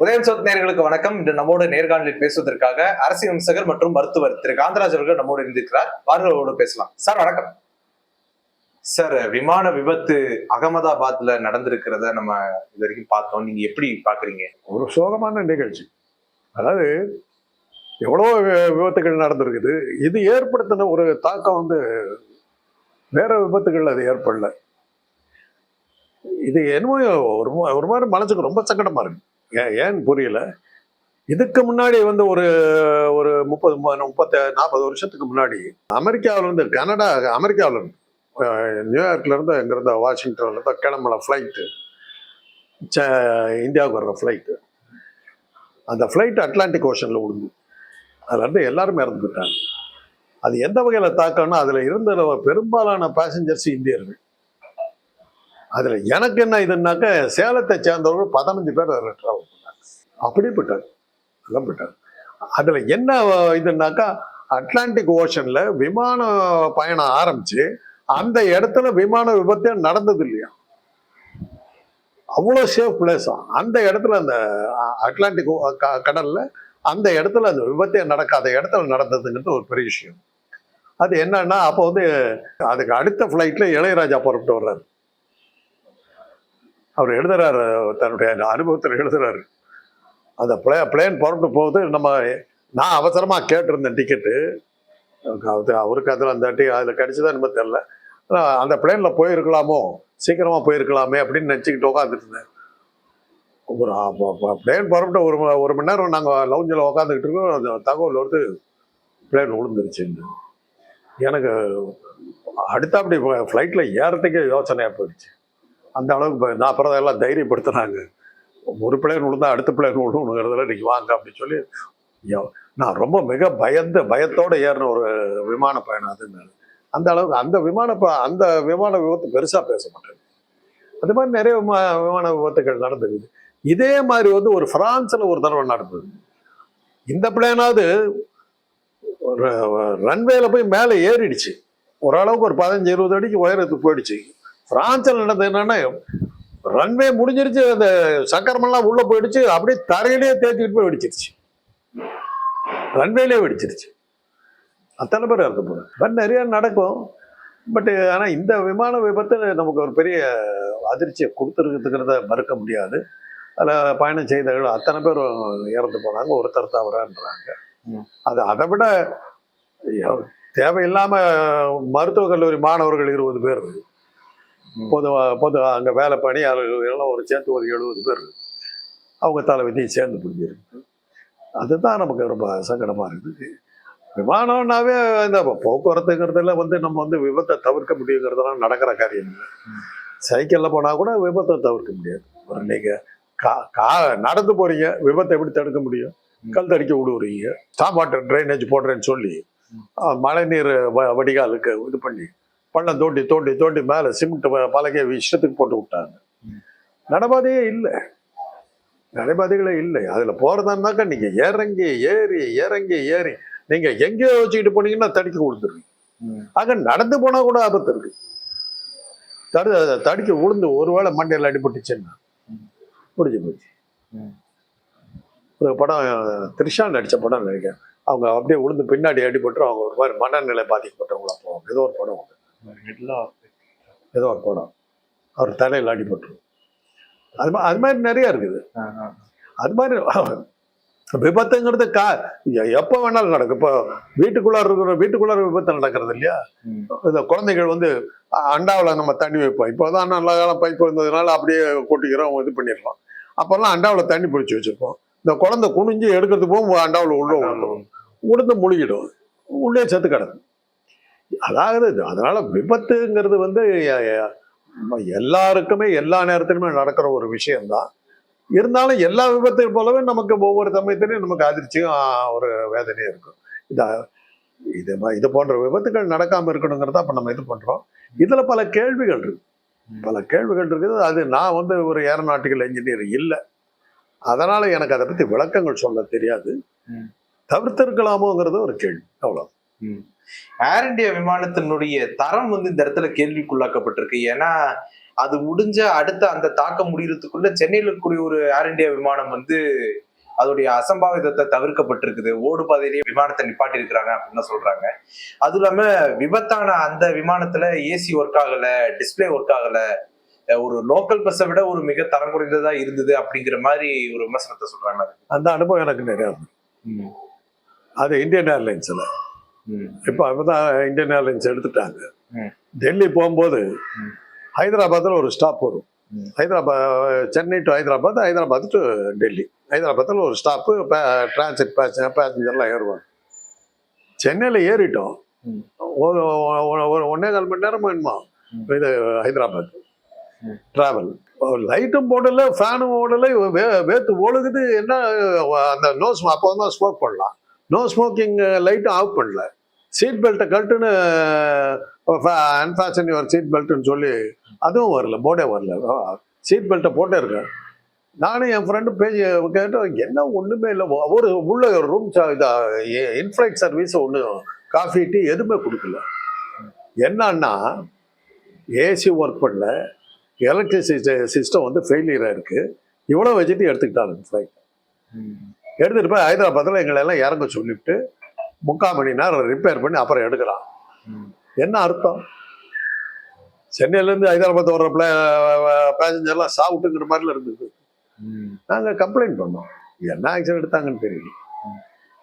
உதயம் சோத் நேயர்களுக்கு வணக்கம். இன்று நம்மோடு நேர்காணலில் பேசுவதற்காக அரசியல் விமர்சகர் மற்றும் மருத்துவர் திரு காந்தராஜ் அவர்கள் நம்மோடு இருந்திருக்கிறார். வார்களோடு பேசலாம். சார் வணக்கம். சார், விமான விபத்து அகமதாபாத்ல நடந்திருக்கிறத நம்ம இது வரைக்கும் பார்த்தோம். நீங்க எப்படி பாக்குறீங்க? ஒரு சோகமான நிகழ்ச்சி. அதாவது எவ்வளோ விபத்துகள் நடந்திருக்குது. இது ஏற்படுத்தின ஒரு தாக்கம் வேற விபத்துகள் அது ஏற்படல. இது என்னமோ ஒரு மாதிரி மனசுக்கு ரொம்ப சங்கடமா இருக்கு. ஏன்னு புரியல. இதுக்கு முன்னாடி ஒரு ஒரு 40 வருஷத்துக்கு முன்னாடி அமெரிக்காவில இருந்து நியூயார்க்ல இருந்து எங்கிருந்த வாஷிங்டன்ல இருந்து கிளம்பல ஃப்ளைட்டு, இந்தியாவுக்கு வர்ற ஃப்ளைட்டு. அந்த ஃப்ளைட் அட்லாண்டிக் ஓஷன்ல விழுந்து அதுல இருந்து எல்லாருமே இறந்துட்டாங்க. அது எந்த வகையில தாக்கம்னா, அதுல இருந்த பெரும்பாலான பேசஞ்சர்ஸ் இந்தியர்கள். அதுல எனக்கு என்ன இதுனாக்க, சேலத்தை சேர்ந்தவர்கள் 15 பேர் அதில் ட்ராவல் பண்ணாங்க. அப்படி போயிட்டாங்க. அதுல என்ன இதுனாக்கா, அட்லாண்டிக் ஓஷன்ல விமான பயணம் ஆரம்பிச்சு அந்த இடத்துல விமான விபத்தே நடந்தது இல்லையா. அவ்வளோ சேஃப் பிளேஸா அந்த இடத்துல, அந்த அட்லாண்டிக் கடல்ல அந்த இடத்துல அந்த விபத்தே நடக்காத இடத்துல நடந்ததுங்கிறது ஒரு பெரிய விஷயம். அது என்னன்னா, அப்போ அதுக்கு அடுத்த ஃப்ளைட்ல இளையராஜா புறப்பட்டு வர்றாரு. அவர் எழுதுறாரு, தன்னுடைய அனுபவத்தில் எழுதுறாரு. அந்த பிளேன் புறப்பட்டு போகுது. நான் அவசரமா கேட்டிருந்தேன் டிக்கெட்டு. அவருக்கு அதில் கிடைச்சதா நம்ம தெரியல. அந்த பிளேன்ல போயிருக்கலாமோ, சீக்கிரமா போயிருக்கலாமே அப்படின்னு நினச்சிக்கிட்டு உட்காந்துட்டு இருந்தேன். பிளேன் புறப்பட்டு ஒரு மணி நேரம் நாங்கள் லவுஞ்சில் உட்காந்துக்கிட்டு இருக்கோம். தகவல் பிளேன் விழுந்துருச்சுன்னு. எனக்கு அடுத்தாப்படி ஃப்ளைட்டில் ஏறத்துக்கே யோசனையாக போயிடுச்சு. அந்த அளவுக்கு நான் அப்புறம் எல்லாம் தைரியப்படுத்தினாங்க. ஒரு பிளேன் விழுந்தா அடுத்த பிளேன் விழுணுங்கிறதுல நீங்கள் வாங்க அப்படின்னு சொல்லி, நான் ரொம்ப மிக பயத்தோடு ஏறின ஒரு விமான பயணம் அதுனால. அந்த அளவுக்கு அந்த விமான விபத்து பெருசாக பேச மாட்டேன். அது மாதிரி நிறைய விமான விபத்துகள் நடந்துருக்குது. இதே மாதிரி ஒரு பிரான்ஸில் ஒரு தடவை நடந்தது. இந்த பிளேனாவது ரன்வேல போய் மேலே ஏறிடுச்சு. ஓரளவுக்கு ஒரு 15-20 அடிக்கு உயரத்துக்கு போயிடுச்சு. பிரான்ஸில் நடந்தது என்னன்னா, ரன்வே முடிஞ்சிருச்சு, அந்த சக்கரமெல்லாம் உள்ள போயிடுச்சு, அப்படியே தரையிலேயே தேய்ச்சிக்கிட்டு போய் வெடிச்சிருச்சு. ரன்வேலே வெடிச்சிருச்சு. அத்தனை பேர் இறந்து போனாங்க. நிறைய நடக்கும். பட் ஆனால் இந்த விமான விபத்து நமக்கு ஒரு பெரிய அதிர்ச்சியை கொடுத்துருக்குறத மறுக்க முடியாது. அதில் பயணம் செய்தவர்கள் அத்தனை பேர் இறந்து போனாங்க, ஒருத்தர் தவறான்றாங்க. அதை விட தேவையில்லாம மருத்துவக் கல்லூரி மாணவர்கள் 20 பேர், பொது அங்கே வேலை பணியாளர்கள் எல்லாம் சேர்த்து ஒரு 70 பேர், அவங்க தலை விதியும் சேர்ந்து புரிஞ்சிருக்கு. அதுதான் நமக்கு ரொம்ப சங்கடமா இருக்குது. விமானம்னாவே இந்த போக்குவரத்துங்கிறதுல நம்ம விபத்தை தவிர்க்க முடியுங்கிறதெல்லாம் நடக்கிற காரியம் இல்லை. சைக்கிளில் போனால் கூட விபத்தை தவிர்க்க முடியாது. நீங்கள் நடந்து போறீங்க, விபத்தை எப்படி தடுக்க முடியும்? கல் தடிக்க விடுவீங்க. ஸ்டாப் வாட்டர் ட்ரைனேஜ் போடுறேன்னு சொல்லி மழைநீர் வடிகாலுக்கு இது பண்ணி பள்ளம் தோண்டி தோண்டி தோண்டி மேலே சிமெண்ட் பலகையை இஷ்டத்துக்கு போட்டு விட்டாங்க. நடைபாதையே இல்லை, நடைபாதைகளே இல்லை. அதில் போகிறதான்னாக்கா நீங்கள் இறங்கி ஏறி நீங்கள் எங்கேயோ வச்சுக்கிட்டு போனீங்கன்னா தடுக்கி கொடுத்துருவீங்க. ஆக நடந்து போனால் கூட ஆபத்து இருக்கு. தடுக்கி விழுந்து ஒருவேளை மண்டையில் அடிபட்டுச்சுன்னா முடிஞ்சு போச்சு. ஒரு படம் த்ரிஷா நடித்த படம் நினைக்கிறேன். அவங்க அப்படியே விழுந்து பின்னாடி அடிபட்டு அவங்க ஒரு மாதிரி மனநிலை பாதிக்கப்பட்டவங்களா போவாங்க. ஏதோ ஒரு படம் அவர் தலையில் அடிபட்டுரும். அது மாதிரி நிறைய இருக்குது. அது மாதிரி விபத்துங்கிறது எப்போ வேணாலும் நடக்கும். இப்போ வீட்டுக்குள்ளார விபத்து நடக்கிறது இல்லையா. இந்த குழந்தைகள் அண்டாவில் நம்ம தண்ணி வைப்போம். இப்போதான் நல்ல காலம் பைப் வந்ததுனால அப்படியே கொட்டிக்கிறோம், இது பண்ணிடலாம். அப்போல்லாம் அண்டாவில் தண்ணி பிடிச்சி வச்சிருப்போம். இந்த குழந்தை குனிஞ்சு எடுக்கிறது போகும், அண்டாவில் உளுந்து முழுகிடும், உள்ளே செத்து கிடக்கும். அதாவது அதனால விபத்துங்கிறது எல்லாருக்குமே எல்லா நேரத்திலுமே நடக்கிற ஒரு விஷயம்தான். இருந்தாலும் எல்லா விபத்து போலவே நமக்கு ஒவ்வொரு சமயத்திலையும் நமக்கு அதிர்ச்சியும் ஒரு வேதனையும் இருக்கும். இது போன்ற விபத்துகள் நடக்காம இருக்கணுங்கிறத அப்ப நம்ம இது பண்றோம். இதுல பல கேள்விகள் இருக்குது. அது நான் ஒரு ஏரோநாட்டிக்கல் இன்ஜினியர் இல்லை, அதனால எனக்கு அதை பத்தி விளக்கங்கள் சொல்ல தெரியாது. தவிர்த்திருக்கலாமோங்கிறது ஒரு கேள்வி, அவ்வளவு. ஏர் இந்தியா விமானத்தினுடைய தரம் வந்து இந்த இடத்துல கேள்விக்குள்ளாக்கப்பட்டிருக்கு. ஏன்னா அது முடிஞ்ச அடுத்த அந்த தாக்கம் முடியறதுக்குள்ள சென்னையில இருக்கக்கூடிய ஒரு ஏர் இந்தியா விமானம் வந்து அதோடைய அசம்பாவிதத்தை தவிர்க்கப்பட்டிருக்குது. ஓடு பாதையிலேயே விமானத்தை நிப்பாட்டி இருக்கிறாங்க அப்படின்னு சொல்றாங்க. அதுவும் இல்லாம விபத்தான அந்த விமானத்துல ஏசி ஒர்க் ஆகல, டிஸ்பிளே ஒர்க் ஆகல, ஒரு லோக்கல் பஸ்ஸை விட ஒரு மிக தரம் குறைந்ததா இருந்தது அப்படிங்கிற மாதிரி ஒரு விமர்சனத்தை சொல்றாங்க. அந்த அனுபவம் எனக்கு நிறையா இருக்கு. அது இந்தியன் ஏர்லைன்ஸ்ல இப்போ அப்பதான் இந்தியன் ஏர்லைன்ஸ் எடுத்துட்டாங்க. டெல்லி போகும்போது ஹைதராபாத்தில் ஒரு ஸ்டாப் வரும். Chennai to Hyderabad, Hyderabad to Delhi. ஹைதராபாத்தில் ஒரு ஸ்டாப்பு, டிரான்சிட் பேசஞ்சர்லாம் ஏறுவாங்க. சென்னையில் ஏறிட்டோம், ஒரு 1.25 மணி நேரம் வேணுமா இது ஹைதராபாத் டிராவல். லைட்டும் போடல, ஃபேனும் ஓடல, வேத்து ஒழுகுது. என்ன அந்த நோ அப்போ தான் ஸ்மோக் பண்ணலாம், நோ ஸ்மோக்கிங் லைட்டும் ஆஃப் பண்ணல. சீட் பெல்ட்டை கட்டுன்னு அன்ஃபேஷன் யுவர் சீட் பெல்ட்னு சொல்லி அதுவும் வரல, போர்டே வரல. சீட் பெல்ட்டை போட்டே இருக்கேன். நானும் என் ஃப்ரெண்டு பேஜ் கேட்டோம், என்ன ஒன்றுமே இல்லை. ஒரு உள்ள ரூம் இன்ஃப்ளைட் சர்வீஸ் ஒன்று, காஃபி டீ எதுவுமே கொடுக்கல. என்னன்னா ஏசி ஒர்க் பண்ணல, எலக்ட்ரிசிட்டி சிஸ்டம் வந்து ஃபெயிலியராக இருக்குது. இவ்வளோ வச்சுட்டு எடுத்துக்கிட்டாங்க ஃப்ளைட். எடுத்துகிட்டு போய் ஹைதராபாத்தில் எங்களெல்லாம் இறங்க சொல்லிவிட்டு 3/4 மணி நேரம் ரிப்பேர் பண்ணி அப்புறம் எடுக்கிறான். என்ன அர்த்தம்? சென்னையிலேருந்து ஹைதராபாத் வர்ற பேசஞ்சர்லாம் சாப்பிட்டுங்கிற மாதிரில இருந்தது. நாங்கள் கம்ப்ளைண்ட் பண்ணோம், என்ன ஆக்ஷன் எடுத்தாங்கன்னு தெரியல.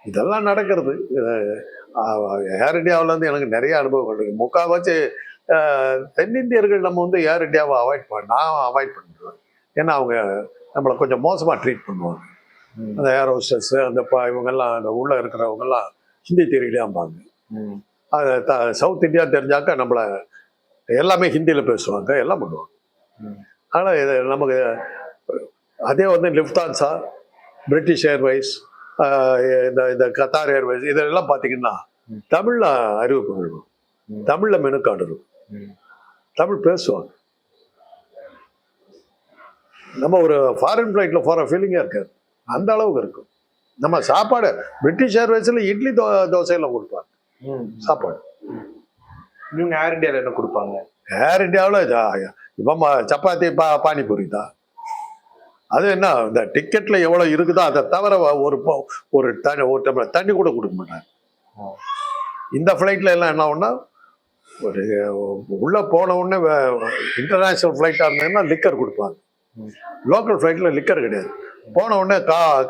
இதெல்லாம் நடக்கிறது. ஏர் இந்தியாவிலேருந்து எனக்கு நிறைய அனுபவங்கள் இருக்குது. முக்கால்வாசி தென்னிந்தியர்கள் நம்ம வந்து ஏர் இந்தியாவை நான் அவாய்ட் பண்ணிடுவேன். ஏன்னா அவங்க நம்மளை கொஞ்சம் மோசமாக ட்ரீட் பண்ணுவாங்க. அந்த ஏர் ஹோஸ்டர்ஸ், அந்த இவங்கெல்லாம், அந்த உள்ளே இருக்கிறவங்கெல்லாம் ஹிந்தி தெரியலையாம்பாங்க. அது சவுத் இந்தியா தெரிஞ்சாக்கா நம்மளை எல்லாமே ஹிந்தியில் பேசுவாங்க, எல்லாம் பண்ணுவாங்க. ஆனால் இது நமக்கு அதே வந்து லிஃப்டான்ஸா, பிரிட்டிஷ் ஏர்வைஸ், இந்த கத்தார் ஏர்வைஸ், இதெல்லாம் பார்த்தீங்கன்னா தமிழில் அறிவிப்புகள் இருக்கும், தமிழில் மெனு கார்டு இருக்கும், தமிழ் பேசுவாங்க. நம்ம ஒரு ஃபாரின் ஃப்ளைட்டில் போகிற ஃபீலிங்காக இருக்காது, அந்த அளவுக்கு இருக்கும். நம்ம சாப்பாடு பிரிட்டிஷ் ஏர்வேஸில் இட்லி தோசையெல்லாம் கொடுப்பாங்க சாப்பாடு. இவங்க ஏர் இந்தியாவில் என்ன கொடுப்பாங்க? ஏர் இந்தியாவில் இப்போ சப்பாத்தி பானிபூரி தான். அது என்ன, இந்த டிக்கெட்டில் எவ்வளோ இருக்குதோ அதை தவிர ஒரு டம்ளர் தண்ணி கூட கொடுக்க மாட்டாங்க. இந்த ஃப்ளைட்டில் எல்லாம் என்ன ஒன்றா, ஒரு உள்ளே போன உடனே இன்டர்நேஷ்னல் ஃப்ளைட்டாக இருந்ததுன்னா லிக்கர் கொடுப்பாங்க. லோக்கல் ஃப்ளைட்டில் லிக்கர் கிடையாது. போன உடனே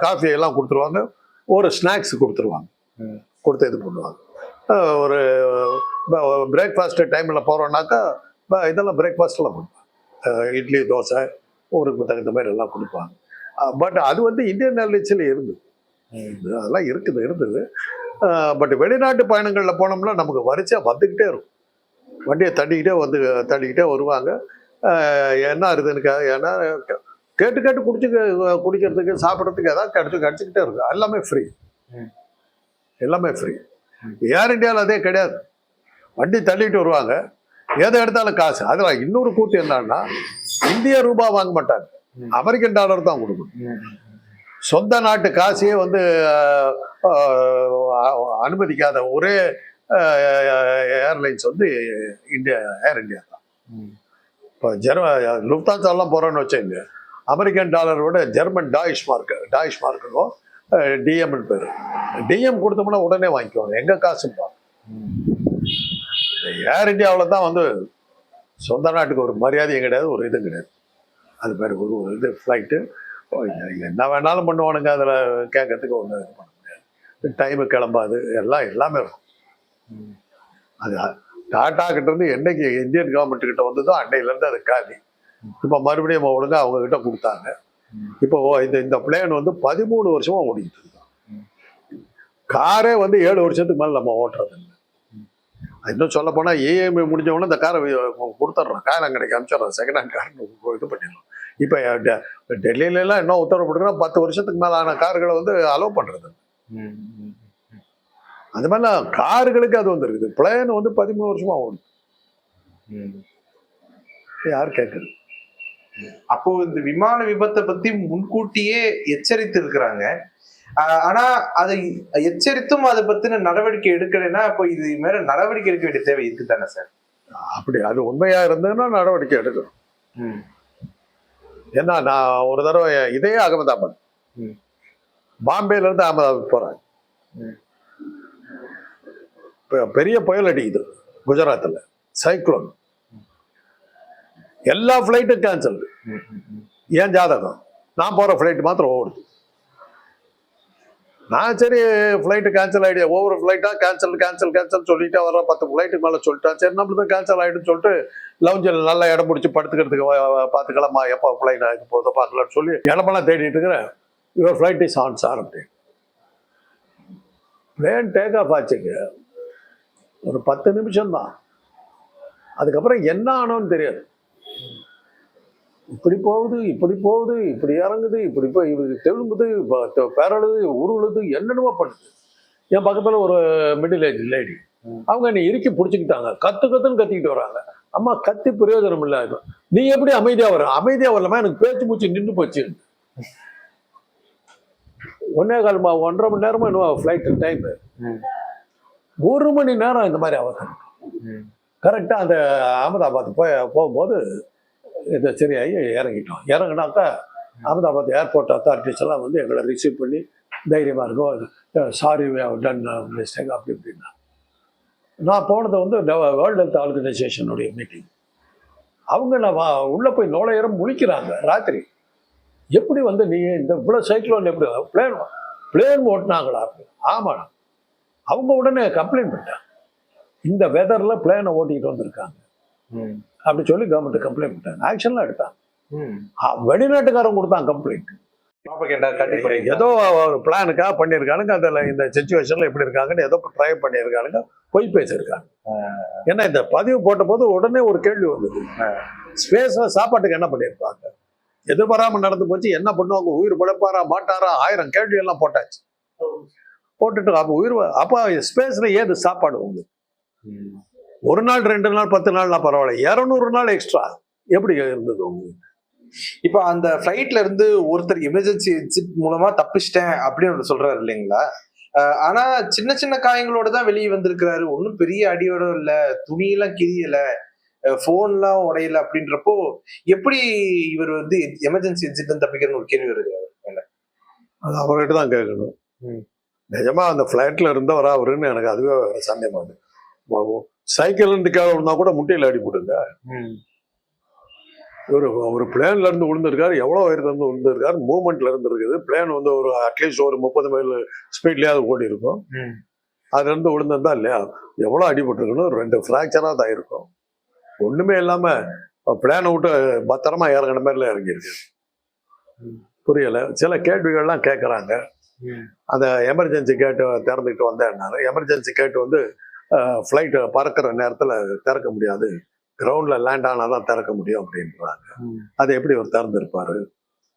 காஃபி எல்லாம் கொடுத்துருவாங்க, ஒரு ஸ்நாக்ஸ் கொடுத்துருவாங்க, கொடுத்து இது பண்ணுவாங்க. ஒரு பிரேக்ஃபாஸ்ட் டைமில் போகிறோன்னாக்கா இதெல்லாம் பிரேக்ஃபாஸ்ட்லாம் கொடுப்பாங்க, இட்லி தோசை ஊருக்கு தகுந்த மாதிரி எல்லாம் கொடுப்பாங்க. பட் அது வந்து இந்தியன் ஏர்லைன்ஸில் இருந்தது, அதெல்லாம் இருந்தது. பட் வெளிநாட்டு பயணங்களில் போனோம்னா நமக்கு வரிசையாக வந்துக்கிட்டே இருக்கும், வண்டியை தள்ளிக்கிட்டே வருவாங்க. என்ன இருக்குதுன்னு ஏன்னா கேட்டு குடிக்கிறதுக்கு சாப்பிட்றதுக்கு ஏதாவது கிடச்சிக்கிட்டே இருக்கும். எல்லாமே ஃப்ரீ. ஏர் இந்தியாவில் அதே கிடையாது, வண்டி தள்ளிட்டு வருவாங்க, எதை எடுத்தாலும் காசு. அதில் இன்னொரு கூத்து என்னன்னா, இந்திய ரூபா வாங்க மாட்டாங்க, அமெரிக்கன் டாலர் தான் கொடுக்கணும். சொந்த நாட்டு காசையே வந்து அனுமதிக்காத ஒரே ஏர்லைன்ஸ் வந்து ஏர் இந்தியா தான். இப்போ லுஃப்தான்ஸாலாம் போகிறோன்னு வச்சுங்க, அமெரிக்கன் டாலரோட ஜெர்மன் டாயிஷ் மார்க்குக்கும் டிஎம்னு பேர். டிஎம் கொடுத்தோம்னா உடனே வாங்கிக்குவாங்க, எங்கள் காசுப்பா. ஏர் இந்தியாவில் தான் வந்து சொந்த நாட்டுக்கு ஒரு மரியாதையும் கிடையாது, ஒரு இதுவும் கிடையாது. அது மாதிரி ஒரு இது ஃப்ளைட்டு என்ன வேணாலும் பண்ணுவானுங்க, அதில் கேட்கறதுக்கு ஒன்று இது பண்ண முடியாது. டைமு கிளம்பாது, எல்லாமே இருக்கும். அது டாடா கிட்ட இருந்து என்னைக்கு இந்தியன் கவர்மெண்ட் கிட்ட வந்ததோ அன்னையிலேருந்து அது காலி. இப்போ மறுபடியும் ஒழுங்காக அவங்க கிட்ட கொடுத்தாங்க. இப்போ இந்த பிளேன் வந்து 13 வருஷமா ஓடிக்கிட்டு இருக்கோம். காரே வந்து 7 வருஷத்துக்கு மேலே நம்ம ஓட்டுறது இல்லை. இன்னும் சொல்ல போனால் இஎம்ஐ முடிஞ்ச உடனே இந்த காரை கொடுத்துட்றோம், காரம் கிடைக்க அனுப்பிச்சிடுறோம், செகண்ட் ஹேண்ட் கார் இது பண்ணிடலாம். இப்போ டெல்லியிலலாம் என்ன உத்தரவு போட்டுங்கன்னா 10 வருஷத்துக்கு மேலே ஆன கார்களை வந்து அலோவ் பண்ணுறது. அந்த மாதிரிலாம் கார்களுக்கு அது வந்து இருக்குது. பிளேன் வந்து 13 வருஷமா ஓடுது, யார் கேட்குறது? அப்போ இந்த விமான விபத்தை பத்தி முன்கூட்டியே எச்சரித்து இருக்கிறாங்க. ஆனா அதை எச்சரித்தும் அதை பத்தின நடவடிக்கை எடுக்கலைன்னா அப்போ இது மேல நடவடிக்கை எடுக்க வேண்டிய தேவை இருக்கு தானே சார்? அப்படி அது உண்மையா இருந்ததுன்னா நடவடிக்கை எடுக்கணும். ஏன்னா நான் ஒரு தடவை இதே அகமதாபாத், பாம்பேல இருந்து அகமதாபாத் போறேன். பெரிய புயல் அடிக்குது குஜராத்ல, சைக்ளோன். எல்லா ஃபிளைட்டும் கேன்சல். ஏன் ஜாதகம், நான் போற ஃபிளைட் மாத்திரம் ஓடுது. நான் சரி ஃபிளைட்டு கேன்சல் ஆகிடு, ஒவ்வொரு ஃபிளைட்டா கேன்சல் கேன்சல் கேன்சல் சொல்லிட்டு வர 10 ஃபிளைட்டுக்கு மேலே சொல்லிட்டேன். சரி நம்மளுக்கு கேன்சல் ஆகிடுன்னு சொல்லிட்டு லவுஞ்சில் நல்லா இடம் பிடிச்சி படுத்துக்கிறதுக்கு பார்த்துக்கலாமா, எப்போ ஃபிளைட் ஆகிட்டு போதை பார்க்கலான்னு சொல்லி இடமெல்லாம் தேடிட்டு இருக்கிறேன். Your flight is on sir அப்படின்னு. பிளேன் டேக் ஆஃப் ஆச்சுங்க, ஒரு 10 நிமிஷம் தான். அதுக்கப்புறம் என்ன ஆனோன்னு தெரியாது. இப்படி போகுது இப்படி இறங்குது, இப்படி போய் தெலுங்குது, பேரழுது, உருளுது, என்னென்னமோ பண்ணுது. என் பக்கத்தில் ஒரு மிடில் ஏஜ் லேடி, அவங்க என்னை இறுக்கி பிடிச்சிக்கிட்டாங்க. கத்துன்னு கத்திக்கிட்டு வராங்க. அம்மா கத்தி பிரயோஜனம் இல்லை, நீ எப்படி அமைதியாக வர? அமைதியாக வரலாமா, எனக்கு பேச்சு மூச்சு நின்று போச்சு. 1.25 மணி நேரமா இன்னும் ஃப்ளைட் டைம், 1 மணி நேரம் இந்த மாதிரி அவசரம். கரெக்டாக அந்த அகமதாபாத் போகும்போது இது சரியாகி இறங்கிட்டோம். இறங்கினாக்கா அகமதாபாத் ஏர்போர்ட் அத்தாரிட்டிஸ் எல்லாம் வந்து எங்களை ரிசீவ் பண்ணி தைரியமாக இருக்கும், சாரி டன் மிஸ்டேக் அப்படி இப்படின்னா. நான் போனது வந்து வேர்ல்டு ஹெல்த் ஆர்கனைசேஷனுடைய மீட்டிங். அவங்க நான் உள்ளே போய் நுழையிறம் முழிக்கிறாங்க ராத்திரி. எப்படி வந்து நீ இந்த இவ்வளோ சைக்ளோன் எப்படி பிளேன் ஓட்டினாங்களா? ஆமாம். அவங்க உடனே கம்ப்ளைண்ட் பண்ணிட்டாங்க, இந்த வெதரில் பிளேனை ஓட்டிக்கிட்டு வந்திருக்காங்க அப்படி சொல்லி கவர்மெண்ட் கம்ப்ளைண்ட் பண்ணிட்டாங்க. ஆக்ஷன்லாம் எடுத்தாங்க. வெளிநாட்டுக்காரன் கொடுத்தான் கம்ப்ளைண்ட். ஏதோ ஒரு பிளானுக்காக பண்ணியிருக்கானுங்க, அதில் இந்த சிச்சுவேஷன்ல எப்படி இருக்காங்கன்னு ஏதோ ட்ரை பண்ணியிருக்கானுங்க, பொய் பேசியிருக்காங்க. ஏன்னா இந்த பதிவு போட்ட போது உடனே ஒரு கேள்வி வந்தது, ஸ்பேஸ்ல சாப்பாட்டுக்கு என்ன பண்ணியிருப்பாங்க, எதிர்பாராம நடந்து போச்சு, என்ன பண்ணுவாங்க, உயிர் பிழைப்பாரா மாட்டாரா, 1000 கேள்வி எல்லாம் போட்டாச்சு. போட்டுட்டு அப்போ ஸ்பேஸ்ல ஏது சாப்பாடு வந்து 1 நாள் 2 நாள் 10 நாள்லாம் பரவாயில்ல, 200 நாள் எக்ஸ்ட்ரா எப்படி இருந்தது உங்களுக்கு? இப்ப அந்த ஃபிளைட்ல இருந்து ஒருத்தர் எமர்ஜென்சி எக்ஸிட் மூலமா தப்பிச்சிட்டேன் அப்படின்னு சொல்றாரு இல்லைங்களா? ஆனா சின்ன சின்ன காயங்களோட தான் வெளியே வந்திருக்கிறாரு, ஒன்னும் பெரிய அடியோட இல்ல, துணியெல்லாம் கிரியல, போன்லாம் உடையல. அப்படின்றப்போ எப்படி இவர் வந்து எமர்ஜென்சி எக்ஸிட் தப்பிக்கிறன்னு ஒரு கேள்வி வருது. அது அவர்கிட்ட தான் கேட்கணும். நிஜமா அந்த ஃபிளைட்ல இருந்தவரா அவருன்னு எனக்கு அதுவே சந்தேகமாகுது. சைக்கிள் இருந்து கீழே விழுந்தா கூட முட்டையில் அடிபடுங்க. ஒரு பிளேன்ல இருந்து விழுந்திருக்காரு, எவ்வளோ உயரத்துல இருந்து விழுந்திருக்காரு, மூவ்மெண்ட்ல இருந்து இருக்குது. பிளேன் வந்து ஒரு அட்லீஸ்ட் ஒரு 30 மைல் ஸ்பீட்லயாவது ஓடி இருக்கும். அதுல இருந்து விழுந்திருந்தா இல்லையா எவ்வளோ அடிபட்டுருக்கணும், 2 ஃப்ராக்சரா தான் இருக்கும். ஒண்ணுமே இல்லாம பிளேனை விட்டு பத்திரமா இறங்கின மாதிரில இறங்கியிருக்கு. புரியல. சில கேள்விகள்லாம் கேட்குறாங்க. அந்த எமர்ஜென்சி கேட்டு திறந்துக்கிட்டு வந்தேன்னாரு. எமர்ஜென்சி கேட்டு வந்து ஃப்ளைட்டு பறக்கிற நேரத்தில் திறக்க முடியாது, கிரவுண்டில் லேண்ட் ஆனால் தான் திறக்க முடியும் அப்படின்றாங்க. அது எப்படி ஒரு திறந்துருப்பாரு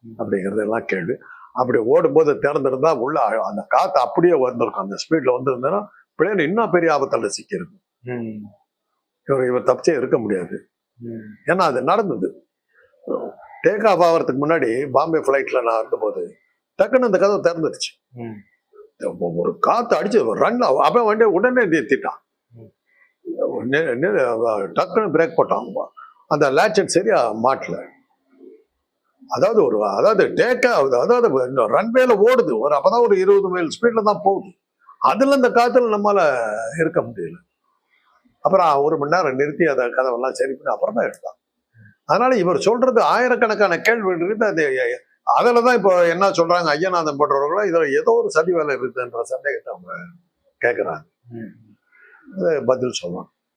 அப்படிங்கிறது எல்லாம் கேள்வி. அப்படி ஓடும்போது திறந்துருந்தா உள்ள அந்த காற்று அப்படியே வந்திருக்கும், அந்த ஸ்பீடில் வந்துருந்தேன்னா பிளேன் இன்னும் பெரிய ஆபத்தில் சிக்கியிருக்கும். இவர் தப்பிச்சே இருக்க முடியாது. ஏன்னா அது நடந்தது. டேக் ஆஃப் ஆகிறதுக்கு முன்னாடி பாம்பே ஃப்ளைட்டில் நான் இருந்தபோது டக்குன்னு அந்த கதவை திறந்துருச்சு. ஒரு காற்று அடிச்சு ரன் அவன் வண்டி உடனே நிறுத்திட்டான். டக்குன்னு பிரேக் போட்டான். அந்த லேட்சன் சரியா மாட்டல. அதாவது டேக் ஆகுது, அதாவது ரன்வேல ஓடுது, அப்பதான் ஒரு 20 மைல் ஸ்பீட்ல தான் போகுது. அதுல இந்த காத்துல நம்மளால இருக்க முடியல. அப்புறம் 1 மணி நேரம் நிறுத்தி அந்த கதவெல்லாம் சரி பண்ணி அப்புறம் தான் எடுத்தான். அதனால இவர் சொல்றது ஆயிரக்கணக்கான கேள்வி இருக்குது. அது அதுலதான் இப்போ என்ன சொல்றாங்க, ஐயநாதன் போன்றவர்களும் இதுல ஏதோ ஒரு சதி வேலை இருக்குன்ற சந்தேகத்தை அவங்க கேட்கறாங்க. பதில் சொல்லலாம்.